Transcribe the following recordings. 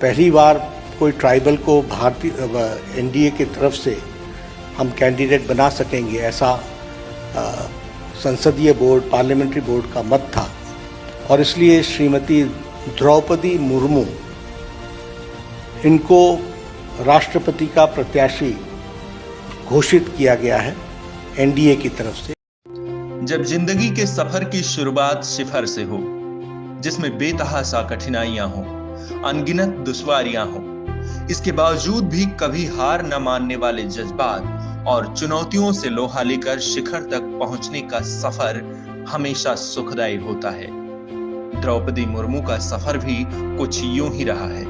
पहली बार कोई ट्राइबल को भारतीय एनडीए की तरफ से हम कैंडिडेट बना सकेंगे, ऐसा संसदीय बोर्ड, पार्लियामेंट्री बोर्ड का मत था। और इसलिए श्रीमती द्रौपदी मुर्मू, इनको राष्ट्रपति का प्रत्याशी घोषित किया गया है एनडीए की तरफ से। जब जिंदगी के सफर की शुरुआत सिफर से हो, जिसमें बेतहासा कठिनाइयां हो, अनगिनत दुश्वारियां हो, इसके बावजूद भी कभी हार न मानने वाले जज्बात और चुनौतियों से लोहा लेकर शिखर तक पहुंचने का सफर हमेशा सुखदायी होता है। द्रौपदी मुर्मू का सफर भी कुछ यूं ही रहा है।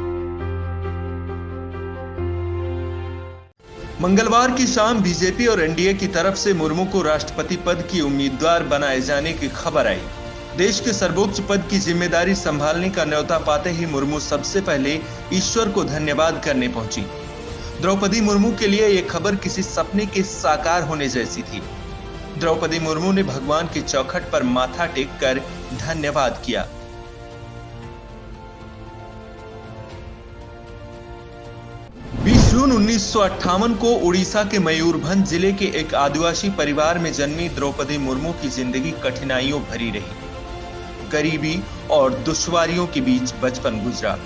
मंगलवार की शाम बीजेपी और एनडीए की तरफ से मुर्मू को राष्ट्रपति पद की उम्मीदवार बनाए जाने की खबर आई। देश के सर्वोच्च पद की जिम्मेदारी संभालने का न्योता पाते ही मुर्मू सबसे पहले ईश्वर को धन्यवाद करने पहुंची। द्रौपदी मुर्मू के लिए यह खबर किसी सपने के साकार होने जैसी थी। द्रौपदी मुर्मू ने भगवान की चौखट पर माथा टेककर धन्यवाद किया। जून 1958 को उड़ीसा के मयूरभंज जिले के एक आदिवासी परिवार में जन्मी द्रौपदी मुर्मू की जिंदगी कठिनाइयों भरी रही। गरीबी और दुश्वारियों के बीच बचपन गुजरा।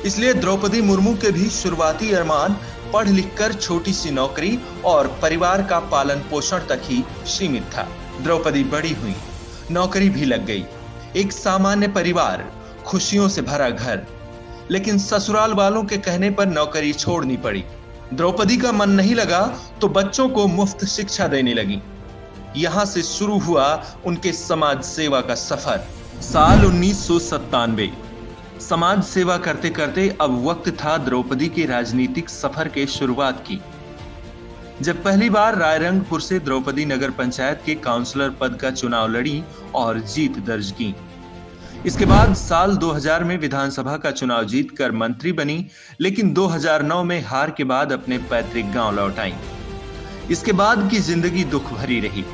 इसलिए द्रौपदी मुर्मू के भी शुरुआती अरमान पढ़ लिखकर छोटी सी नौकरी और परिवार का पालन पोषण तक ही सीमित था। द्रौपदी बड़ी हुई, नौकरी भी लग गई, एक सामान्य परिवार, खुशियों से भरा घर। लेकिन ससुराल वालों के कहने पर नौकरी छोड़नी पड़ी। द्रौपदी का मन नहीं लगा तो बच्चों को मुफ्त शिक्षा देने लगी। यहां से शुरू हुआ उनके समाज सेवा का सफर। साल 1997। समाज सेवा करते करते अब वक्त था द्रौपदी के राजनीतिक सफर के शुरुआत की। जब पहली बार रायरंगपुर से द्रौपदी नगर पंचायत के काउंसलर पद का चुनाव लड़ी और जीत दर्ज की। इसके बाद साल 2000 में विधानसभा का चुनाव जीतकर मंत्री बनी, लेकिन 2009 में हार के बाद अपने पैतृक गांव लौट आईं। इसके बाद की जिंदगी दुख भरी रही।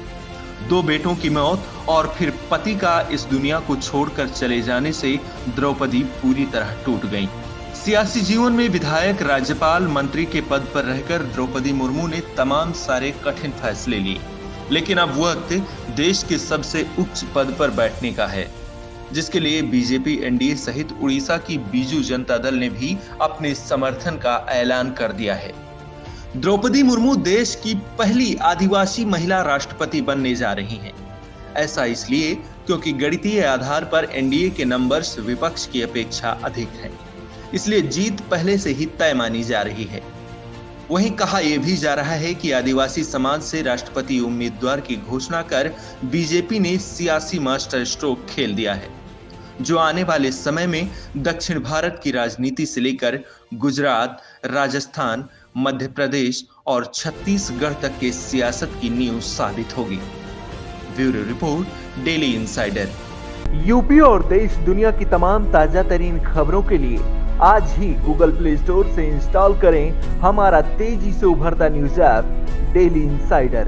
2 बेटों की मौत और फिर पति का इस दुनिया को छोड़कर चले जाने से द्रौपदी पूरी तरह टूट गईं। सियासी जीवन में विधायक, राज्यपाल, मंत्री के पद पर रहकर द्रौपदी मुर्मू ने तमाम सारे कठिन फैसले लिए। लेकिन अब वक्त देश के सबसे उच्च पद पर बैठने का है, जिसके लिए बीजेपी, एनडीए सहित उड़ीसा की बीजू जनता दल ने भी अपने समर्थन का ऐलान कर दिया है। द्रौपदी मुर्मू देश की पहली आदिवासी महिला राष्ट्रपति बनने जा रही हैं। ऐसा इसलिए क्योंकि गणितीय आधार पर एनडीए के नंबर्स विपक्ष की अपेक्षा अधिक हैं। इसलिए जीत पहले से ही तय मानी जा रही है। वहीं कहा यह भी जा रहा है कि आदिवासी समाज से राष्ट्रपति उम्मीदवार की घोषणा कर बीजेपी ने सियासी मास्टर स्ट्रोक खेल दिया है, जो आने वाले समय में दक्षिण भारत की राजनीति से लेकर गुजरात, राजस्थान, मध्य प्रदेश और छत्तीसगढ़ तक के सियासत की नींव साबित होगी। Bureau report, daily insider. UP और देश दुनिया की तमाम ताजा तरीन खबरों के लिए आज ही गूगल प्ले स्टोर से इंस्टॉल करें हमारा तेजी से उभरता न्यूज ऐप डेली इंसाइडर।